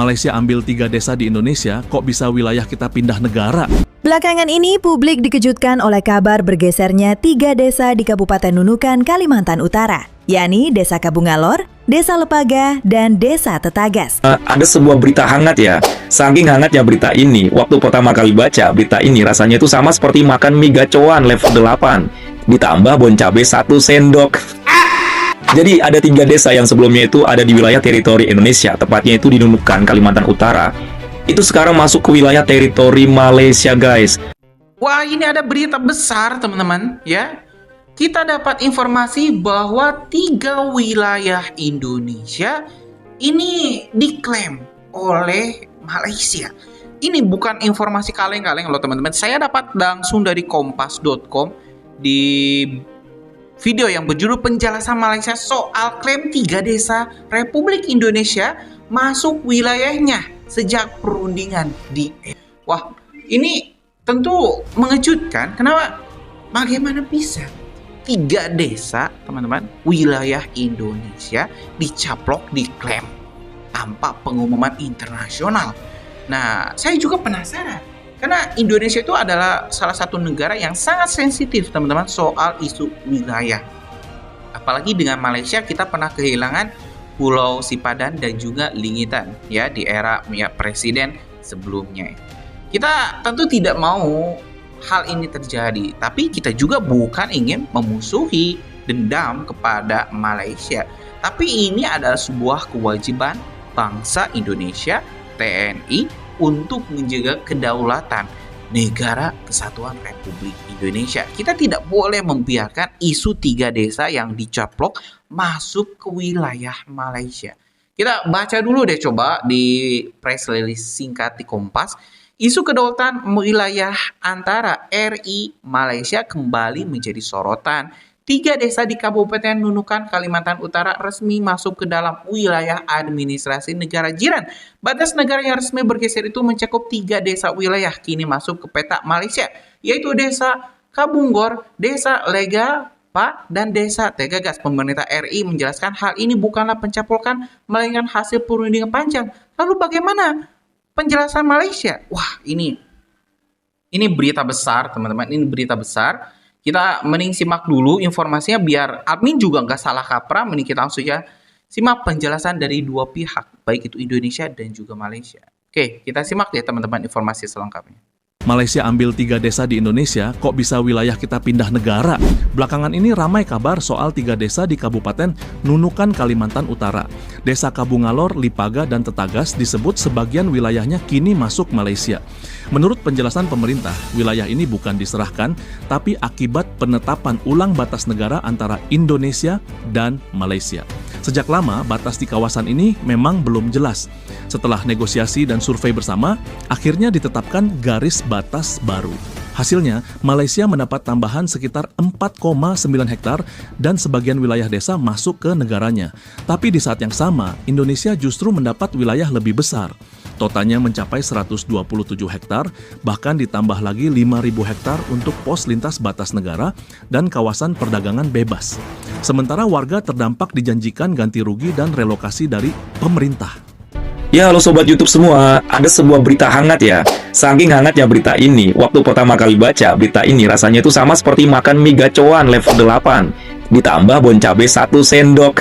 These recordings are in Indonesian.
Malaysia ambil 3 desa di Indonesia, kok bisa wilayah kita pindah negara? Belakangan ini, publik dikejutkan oleh kabar bergesernya 3 desa di Kabupaten Nunukan, Kalimantan Utara, yakni Desa Kabungalor, Desa Lepaga, dan Desa Tetagas. Ada sebuah berita hangat ya. Saking hangatnya berita ini, waktu pertama kali baca berita ini rasanya itu sama seperti makan mie gacoan level 8, ditambah bon cabai 1 sendok. Jadi ada 3 desa yang sebelumnya itu ada di wilayah teritori Indonesia, tepatnya itu di Nunukan, Kalimantan Utara. Itu sekarang masuk ke wilayah teritori Malaysia, guys. Wah, ini ada berita besar, teman-teman, ya. Kita dapat informasi bahwa 3 wilayah Indonesia ini diklaim oleh Malaysia. Ini bukan informasi kaleng-kaleng loh, teman-teman. Saya dapat langsung dari kompas.com di video yang berjudul penjelasan Malaysia soal klaim 3 desa Republik Indonesia masuk wilayahnya sejak perundingan di... Wah, ini tentu mengejutkan. Kenapa? Bagaimana bisa 3 desa, teman-teman, wilayah Indonesia dicaplok, diklaim tanpa pengumuman internasional? Nah, saya juga penasaran. Karena Indonesia itu adalah salah satu negara yang sangat sensitif, teman-teman, soal isu wilayah. Apalagi dengan Malaysia, kita pernah kehilangan Pulau Sipadan dan juga Lingitan ya di era presiden sebelumnya. Kita tentu tidak mau hal ini terjadi, tapi kita juga bukan ingin memusuhi, dendam kepada Malaysia. Tapi ini adalah sebuah kewajiban bangsa Indonesia, TNI, untuk menjaga kedaulatan negara kesatuan Republik Indonesia. Kita tidak boleh membiarkan isu 3 desa yang dicaplok masuk ke wilayah Malaysia. Kita baca dulu deh coba di press release singkat di Kompas. Isu kedaulatan wilayah antara RI Malaysia kembali menjadi sorotan. 3 desa di Kabupaten Nunukan, Kalimantan Utara resmi masuk ke dalam wilayah administrasi negara jiran. Batas negara yang resmi bergeser itu mencakup 3 desa wilayah kini masuk ke peta Malaysia, yaitu Desa Kabunggor, Desa Legapa, dan Desa Tetagas. Pemerintah RI menjelaskan hal ini bukanlah pencaplokan, melainkan hasil perundingan panjang. Lalu bagaimana penjelasan Malaysia? Wah, ini berita besar, teman-teman. Ini berita besar. Kita mending simak dulu informasinya biar admin juga nggak salah kaprah. Mending kita langsung saja simak penjelasan dari 2 pihak, baik itu Indonesia dan juga Malaysia. Oke, kita simak ya teman-teman informasi selengkapnya. Malaysia ambil 3 desa di Indonesia, kok bisa wilayah kita pindah negara? Belakangan ini ramai kabar soal 3 desa di Kabupaten Nunukan, Kalimantan Utara. Desa Kabungalor, Lipaga, dan Tetagas disebut sebagian wilayahnya kini masuk Malaysia. Menurut penjelasan pemerintah, wilayah ini bukan diserahkan, tapi akibat penetapan ulang batas negara antara Indonesia dan Malaysia. Sejak lama, batas di kawasan ini memang belum jelas. Setelah negosiasi dan survei bersama, akhirnya ditetapkan garis batas baru. Hasilnya, Malaysia mendapat tambahan sekitar 4,9 hektar dan sebagian wilayah desa masuk ke negaranya. Tapi di saat yang sama, Indonesia justru mendapat wilayah lebih besar. Totalnya mencapai 127 hektar, bahkan ditambah lagi 5.000 hektar untuk pos lintas batas negara dan kawasan perdagangan bebas. Sementara warga terdampak dijanjikan ganti rugi dan relokasi dari pemerintah. Ya, halo sobat YouTube semua, ada sebuah berita hangat ya. Saking hangatnya berita ini, waktu pertama kali baca berita ini rasanya itu sama seperti makan mie gacoan level 8, ditambah bon cabai 1 sendok.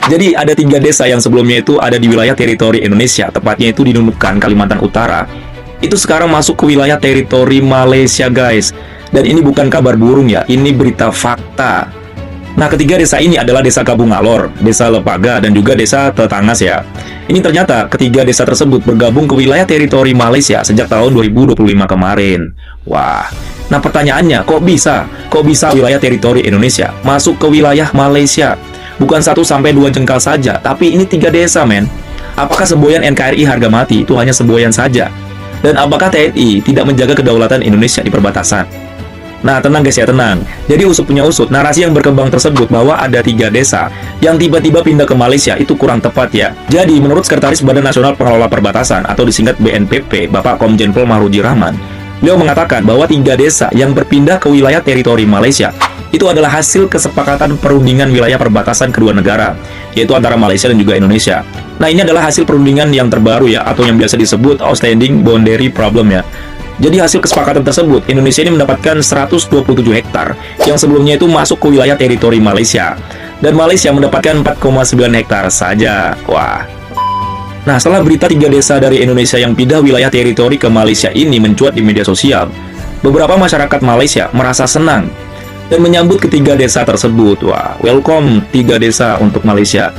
Jadi ada 3 desa yang sebelumnya itu ada di wilayah teritori Indonesia, tepatnya itu di Nunukan, Kalimantan Utara. Itu sekarang masuk ke wilayah teritori Malaysia, guys. Dan ini bukan kabar burung ya, ini berita fakta. Nah, ketiga desa ini adalah Desa Kabungalor, Desa Lepaga, dan juga Desa Tetagas ya. Ini ternyata ketiga desa tersebut bergabung ke wilayah teritori Malaysia sejak tahun 2025 kemarin. Wah, nah pertanyaannya, kok bisa wilayah teritori Indonesia masuk ke wilayah Malaysia? Bukan 1-2 jengkal saja, tapi ini 3 desa, men. Apakah semboyan NKRI harga mati itu hanya semboyan saja? Dan apakah TNI tidak menjaga kedaulatan Indonesia di perbatasan? Nah, tenang guys ya, tenang. Jadi usut punya usut, narasi yang berkembang tersebut bahwa ada 3 desa yang tiba-tiba pindah ke Malaysia itu kurang tepat ya. Jadi, menurut Sekretaris Badan Nasional Pengelola Perbatasan atau disingkat BNPP, Bapak Komjen Pol Mahruji Rahman, beliau mengatakan bahwa 3 desa yang berpindah ke wilayah teritori Malaysia itu adalah hasil kesepakatan perundingan wilayah perbatasan kedua negara, yaitu antara Malaysia dan juga Indonesia. Nah, ini adalah hasil perundingan yang terbaru ya, atau yang biasa disebut Outstanding Boundary Problem ya. Jadi hasil kesepakatan tersebut, Indonesia ini mendapatkan 127 hektar yang sebelumnya itu masuk ke wilayah teritori Malaysia. Dan Malaysia mendapatkan 4,9 hektar saja. Wah. Nah, setelah berita 3 desa dari Indonesia yang pindah wilayah teritori ke Malaysia ini mencuat di media sosial, beberapa masyarakat Malaysia merasa senang dan menyambut ketiga desa tersebut. Wah, welcome 3 desa untuk Malaysia.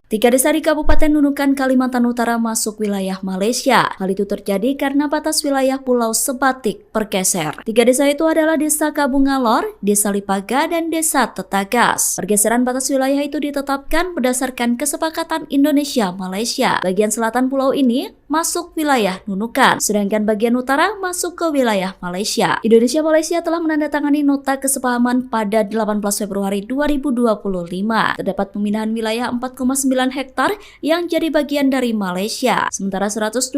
3 desa di Kabupaten Nunukan, Kalimantan Utara masuk wilayah Malaysia. Hal itu terjadi karena batas wilayah Pulau Sebatik bergeser. 3 desa itu adalah Desa Kabungalor, Desa Lipaga, dan Desa Tetagas. Pergeseran batas wilayah itu ditetapkan berdasarkan kesepakatan Indonesia-Malaysia. Bagian selatan pulau ini masuk wilayah Nunukan, sedangkan bagian utara masuk ke wilayah Malaysia. Indonesia-Malaysia telah menandatangani nota kesepahaman pada 18 Februari 2025. Terdapat pemindahan wilayah 4,9 hektar yang jadi bagian dari Malaysia, sementara 127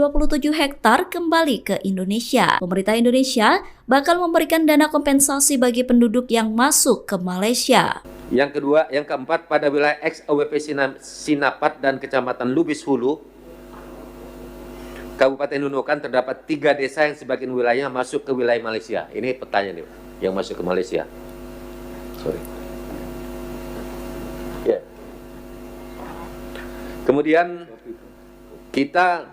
hektar kembali ke Indonesia. Pemerintah Indonesia bakal memberikan dana kompensasi bagi penduduk yang masuk ke Malaysia. Yang kedua, yang keempat, pada wilayah ex-OWP Sinapat dan Kecamatan Lubis Hulu, Kabupaten Nunukan, terdapat 3 desa yang sebagian wilayahnya masuk ke wilayah Malaysia. Ini petanya nih, yang masuk ke Malaysia. Sorry. Ya. Kemudian kita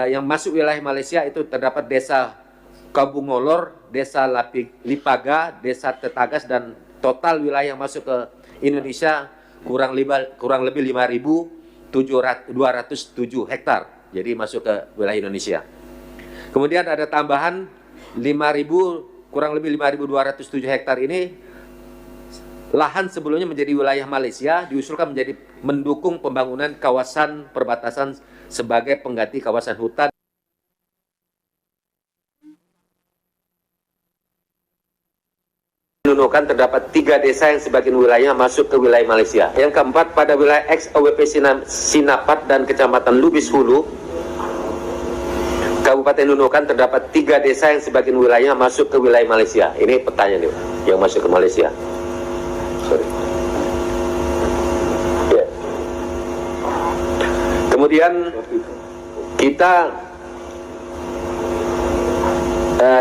yang masuk wilayah Malaysia itu terdapat Desa Kabungolor, Desa Lipaga, Desa Tetagas, dan total wilayah yang masuk ke Indonesia kurang lebih 5.207 hektar. Jadi masuk ke wilayah Indonesia. Kemudian ada tambahan kurang lebih 5.207 hektar ini lahan sebelumnya menjadi wilayah Malaysia, diusulkan menjadi mendukung pembangunan kawasan perbatasan sebagai pengganti kawasan hutan. Nunukan, terdapat 3 desa yang sebagian wilayahnya masuk ke wilayah Malaysia. Yang keempat, pada wilayah ex-OWP Sinapat dan Kecamatan Lubis Hulu, Kabupaten Nunukan, terdapat 3 desa yang sebagian wilayahnya masuk ke wilayah Malaysia. Ini petanya nih, yang masuk ke Malaysia. Sorry. Ya. Kemudian kita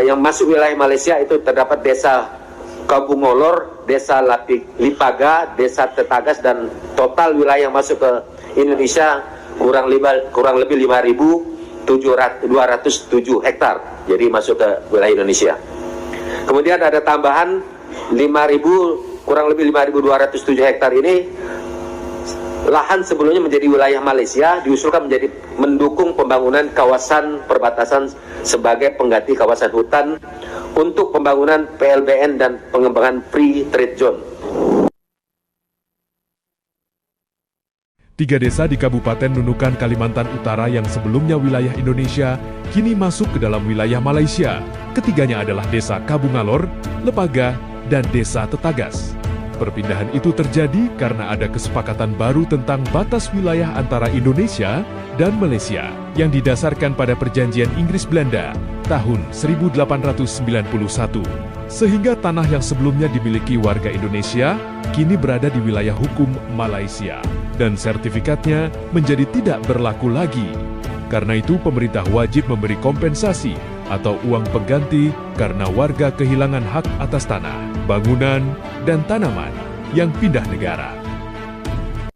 yang masuk wilayah Malaysia itu terdapat Desa Kabungolor, Desa Lipaga, Desa Tetagas, dan total wilayah yang masuk ke Indonesia kurang lebih 5.207 hektar. Jadi masuk ke wilayah Indonesia. Kemudian ada tambahan kurang lebih 5.207 hektar ini lahan sebelumnya menjadi wilayah Malaysia, diusulkan menjadi mendukung pembangunan kawasan perbatasan sebagai pengganti kawasan hutan untuk pembangunan PLBN dan pengembangan Free Trade Zone. 3 desa di Kabupaten Nunukan, Kalimantan Utara yang sebelumnya wilayah Indonesia, kini masuk ke dalam wilayah Malaysia. Ketiganya adalah Desa Kabungalor, Lepaga, dan Desa Tetagas. Perpindahan itu terjadi karena ada kesepakatan baru tentang batas wilayah antara Indonesia dan Malaysia yang didasarkan pada Perjanjian Inggris-Belanda tahun 1891. Sehingga tanah yang sebelumnya dimiliki warga Indonesia kini berada di wilayah hukum Malaysia dan sertifikatnya menjadi tidak berlaku lagi. Karena itu pemerintah wajib memberi kompensasi atau uang pengganti karena warga kehilangan hak atas tanah, bangunan, dan tanaman yang pindah negara.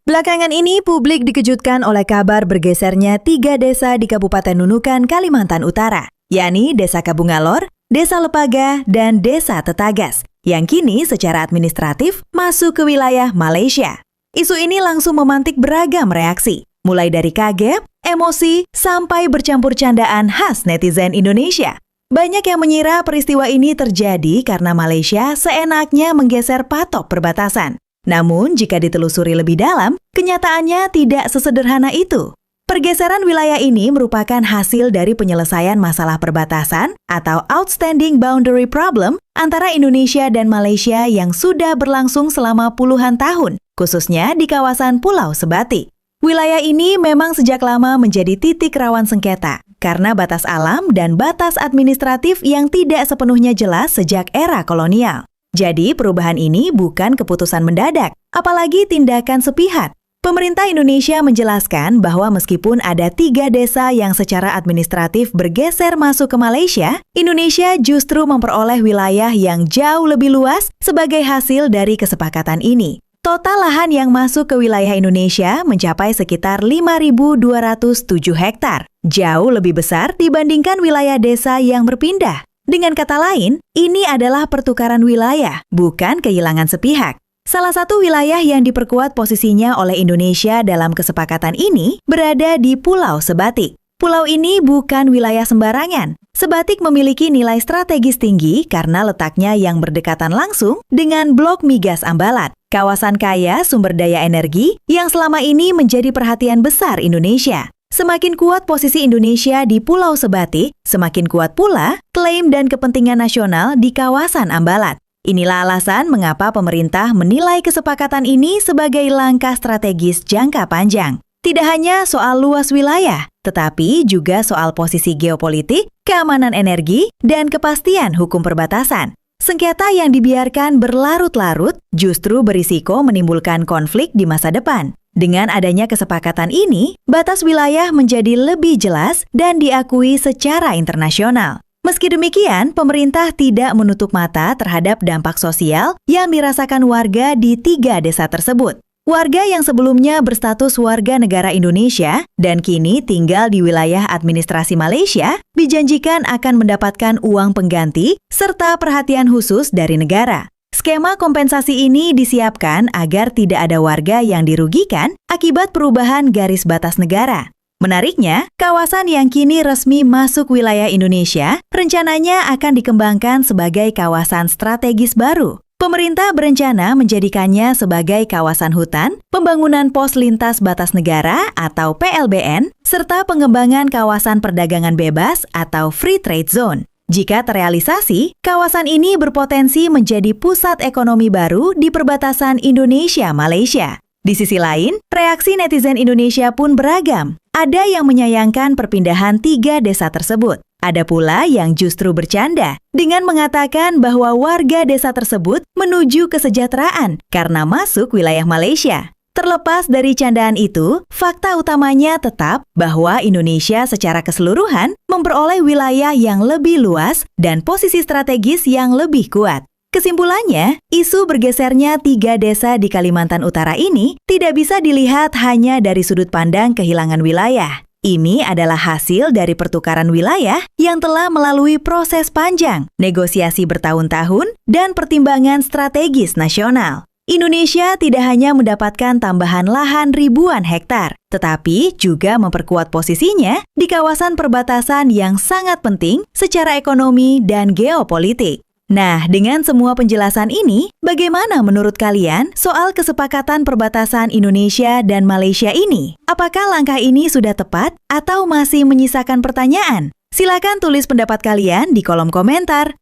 Belakangan ini publik dikejutkan oleh kabar bergesernya 3 desa di Kabupaten Nunukan, Kalimantan Utara, yakni Desa Kabungalor, Desa Lepaga, dan Desa Tetagas, yang kini secara administratif masuk ke wilayah Malaysia. Isu ini langsung memantik beragam reaksi, mulai dari kaget, emosi, sampai bercampur candaan khas netizen Indonesia. Banyak yang mengira peristiwa ini terjadi karena Malaysia seenaknya menggeser patok perbatasan. Namun, jika ditelusuri lebih dalam, kenyataannya tidak sesederhana itu. Pergeseran wilayah ini merupakan hasil dari penyelesaian masalah perbatasan atau Outstanding Boundary Problem antara Indonesia dan Malaysia yang sudah berlangsung selama puluhan tahun, khususnya di kawasan Pulau Sebatik. Wilayah ini memang sejak lama menjadi titik rawan sengketa karena batas alam dan batas administratif yang tidak sepenuhnya jelas sejak era kolonial. Jadi perubahan ini bukan keputusan mendadak, apalagi tindakan sepihak. Pemerintah Indonesia menjelaskan bahwa meskipun ada 3 desa yang secara administratif bergeser masuk ke Malaysia, Indonesia justru memperoleh wilayah yang jauh lebih luas sebagai hasil dari kesepakatan ini. Total lahan yang masuk ke wilayah Indonesia mencapai sekitar 5.207 hektar, jauh lebih besar dibandingkan wilayah desa yang berpindah. Dengan kata lain, ini adalah pertukaran wilayah, bukan kehilangan sepihak. Salah satu wilayah yang diperkuat posisinya oleh Indonesia dalam kesepakatan ini berada di Pulau Sebatik. Pulau ini bukan wilayah sembarangan. Sebatik memiliki nilai strategis tinggi karena letaknya yang berdekatan langsung dengan Blok Migas Ambalat, kawasan kaya sumber daya energi yang selama ini menjadi perhatian besar Indonesia. Semakin kuat posisi Indonesia di Pulau Sebatik, semakin kuat pula klaim dan kepentingan nasional di kawasan Ambalat. Inilah alasan mengapa pemerintah menilai kesepakatan ini sebagai langkah strategis jangka panjang. Tidak hanya soal luas wilayah, tetapi juga soal posisi geopolitik, keamanan energi, dan kepastian hukum perbatasan. Sengketa yang dibiarkan berlarut-larut justru berisiko menimbulkan konflik di masa depan. Dengan adanya kesepakatan ini, batas wilayah menjadi lebih jelas dan diakui secara internasional. Meski demikian, pemerintah tidak menutup mata terhadap dampak sosial yang dirasakan warga di 3 desa tersebut. Warga yang sebelumnya berstatus warga negara Indonesia dan kini tinggal di wilayah administrasi Malaysia dijanjikan akan mendapatkan uang pengganti serta perhatian khusus dari negara. Skema kompensasi ini disiapkan agar tidak ada warga yang dirugikan akibat perubahan garis batas negara. Menariknya, kawasan yang kini resmi masuk wilayah Indonesia rencananya akan dikembangkan sebagai kawasan strategis baru. Pemerintah berencana menjadikannya sebagai kawasan hutan, pembangunan pos lintas batas negara atau PLBN, serta pengembangan kawasan perdagangan bebas atau Free Trade Zone. Jika terrealisasi, kawasan ini berpotensi menjadi pusat ekonomi baru di perbatasan Indonesia-Malaysia. Di sisi lain, reaksi netizen Indonesia pun beragam. Ada yang menyayangkan perpindahan 3 desa tersebut. Ada pula yang justru bercanda dengan mengatakan bahwa warga desa tersebut menuju kesejahteraan karena masuk wilayah Malaysia. Terlepas dari candaan itu, fakta utamanya tetap bahwa Indonesia secara keseluruhan memperoleh wilayah yang lebih luas dan posisi strategis yang lebih kuat. Kesimpulannya, isu bergesernya 3 desa di Kalimantan Utara ini tidak bisa dilihat hanya dari sudut pandang kehilangan wilayah. Ini adalah hasil dari pertukaran wilayah yang telah melalui proses panjang, negosiasi bertahun-tahun, dan pertimbangan strategis nasional. Indonesia tidak hanya mendapatkan tambahan lahan ribuan hektar, tetapi juga memperkuat posisinya di kawasan perbatasan yang sangat penting secara ekonomi dan geopolitik. Nah, dengan semua penjelasan ini, bagaimana menurut kalian soal kesepakatan perbatasan Indonesia dan Malaysia ini? Apakah langkah ini sudah tepat atau masih menyisakan pertanyaan? Silakan tulis pendapat kalian di kolom komentar.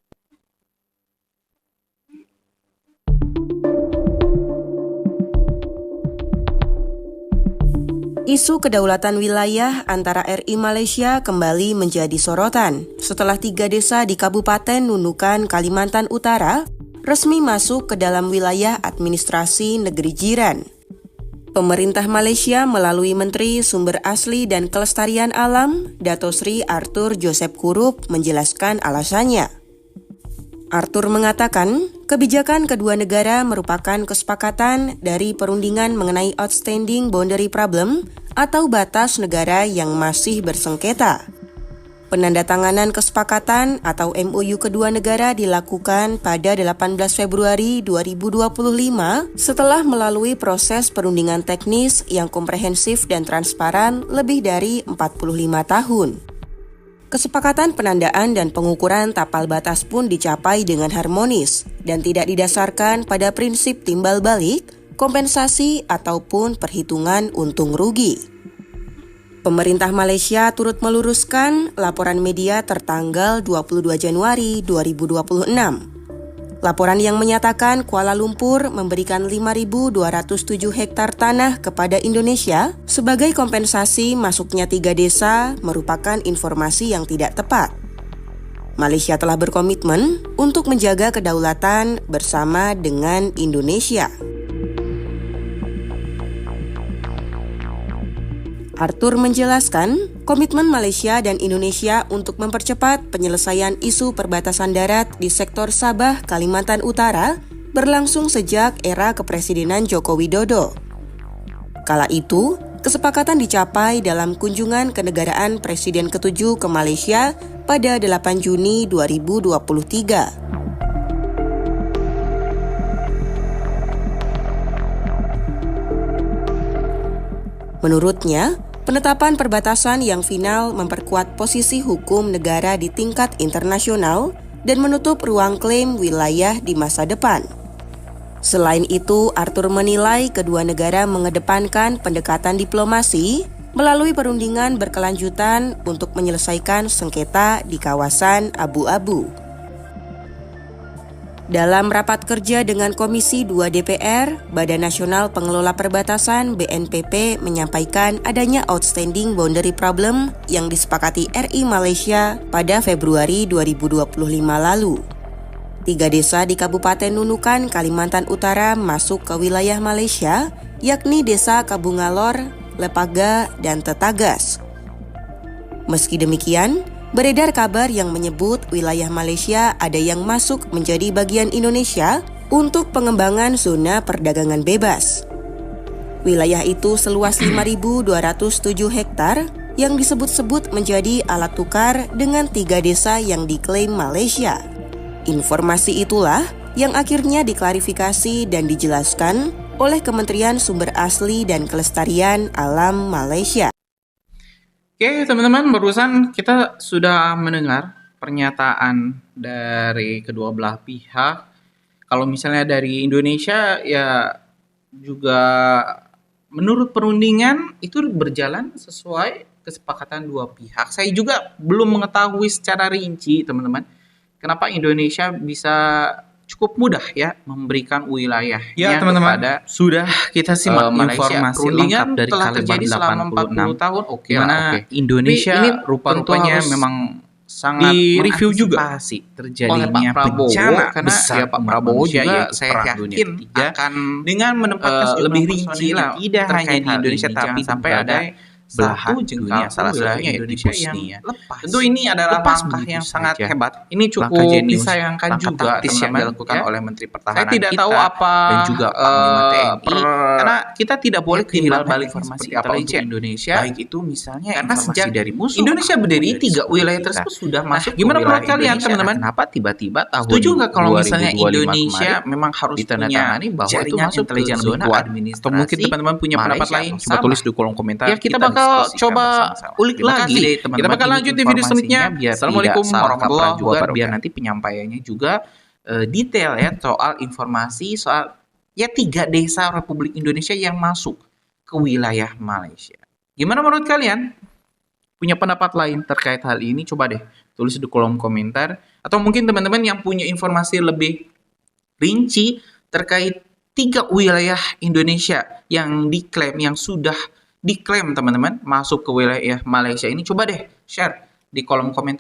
Isu kedaulatan wilayah antara RI Malaysia kembali menjadi sorotan setelah 3 desa di Kabupaten Nunukan, Kalimantan Utara resmi masuk ke dalam wilayah administrasi negeri jiran. Pemerintah Malaysia melalui Menteri Sumber Asli dan Kelestarian Alam, Dato Sri Arthur Joseph Kurup menjelaskan alasannya. Arthur mengatakan, kebijakan kedua negara merupakan kesepakatan dari perundingan mengenai Outstanding Boundary Problem atau batas negara yang masih bersengketa. Penandatanganan kesepakatan atau MOU kedua negara dilakukan pada 18 Februari 2025 setelah melalui proses perundingan teknis yang komprehensif dan transparan lebih dari 45 tahun. Kesepakatan penandaan dan pengukuran tapal batas pun dicapai dengan harmonis dan tidak didasarkan pada prinsip timbal balik, kompensasi, ataupun perhitungan untung rugi. Pemerintah Malaysia turut meluruskan laporan media tertanggal 22 Januari 2026. Laporan yang menyatakan Kuala Lumpur memberikan 5.207 hektar tanah kepada Indonesia sebagai kompensasi masuknya 3 desa merupakan informasi yang tidak tepat. Malaysia telah berkomitmen untuk menjaga kedaulatan bersama dengan Indonesia. Arthur menjelaskan, komitmen Malaysia dan Indonesia untuk mempercepat penyelesaian isu perbatasan darat di sektor Sabah, Kalimantan Utara berlangsung sejak era kepresidenan Joko Widodo. Kala itu, kesepakatan dicapai dalam kunjungan kenegaraan Presiden ke-7 ke Malaysia pada 8 Juni 2023. Menurutnya, penetapan perbatasan yang final memperkuat posisi hukum negara di tingkat internasional dan menutup ruang klaim wilayah di masa depan. Selain itu, Arthur menilai kedua negara mengedepankan pendekatan diplomasi melalui perundingan berkelanjutan untuk menyelesaikan sengketa di kawasan abu-abu. Dalam rapat kerja dengan Komisi 2 DPR, Badan Nasional Pengelola Perbatasan BNPP menyampaikan adanya outstanding boundary problem yang disepakati RI Malaysia pada Februari 2025 lalu. 3 desa di Kabupaten Nunukan, Kalimantan Utara masuk ke wilayah Malaysia, yakni Desa Kabungalor, Lepaga, dan Tetagas. Meski demikian, beredar kabar yang menyebut wilayah Malaysia ada yang masuk menjadi bagian Indonesia untuk pengembangan zona perdagangan bebas. Wilayah itu seluas 5.207 hektar yang disebut-sebut menjadi alat tukar dengan 3 desa yang diklaim Malaysia. Informasi itulah yang akhirnya diklarifikasi dan dijelaskan oleh Kementerian Sumber Asli dan Kelestarian Alam Malaysia. Oke, teman-teman, barusan kita sudah mendengar pernyataan dari kedua belah pihak. Kalau misalnya dari Indonesia, ya juga menurut perundingan itu berjalan sesuai kesepakatan dua pihak. Saya juga belum mengetahui secara rinci, teman-teman, kenapa Indonesia bisa cukup mudah ya memberikan wilayahnya kepada sudah kita simak informasi lengkap dari telah terjadi selama 40 tahun. Oke, Indonesia ini rupa-rupanya memang sangat di-review juga terjadinya bencana besar. Pak Prabowo juga saya yakin akan dengan menempatkan lebih rinci lah tidak hanya di Indonesia tapi sampai ada satu jengkal salah satunya Indonesia yang lepas. Tentu ini adalah langkah yang sangat hebat. Ini cukup disayangkan juga yang dilakukan oleh Menteri Pertahanan. Saya tidak tahu apa dan juga Panglima TNI karena kita tidak boleh kehilangan balik informasi apa untuk Indonesia. Baik itu misalnya karena sejak dari musuh Indonesia berdiri 3 wilayah tersebut sudah masuk. Gimana menurut kalian teman-teman? Kenapa tiba-tiba tahun setuju nggak kalau misalnya Indonesia memang harus ditandatangani bahwa itu masuk ke zona administrasi? Atau mungkin teman-teman punya pendapat lain? Coba tulis di kolom komentar. Ya kita bakal coba ulik lagi. Kita bakal lanjut di video selanjutnya. Assalamualaikum warahmatullahi wabarakatuh. Biar nanti penyampaiannya juga detail ya soal informasi soal ya 3 desa Republik Indonesia yang masuk ke wilayah Malaysia. Gimana menurut kalian? Punya pendapat lain terkait hal ini? Coba deh tulis di kolom komentar. Atau mungkin teman-teman yang punya informasi lebih rinci terkait 3 wilayah Indonesia yang diklaim, yang sudah diklaim teman-teman masuk ke wilayah Malaysia ini, coba deh share di kolom komentar.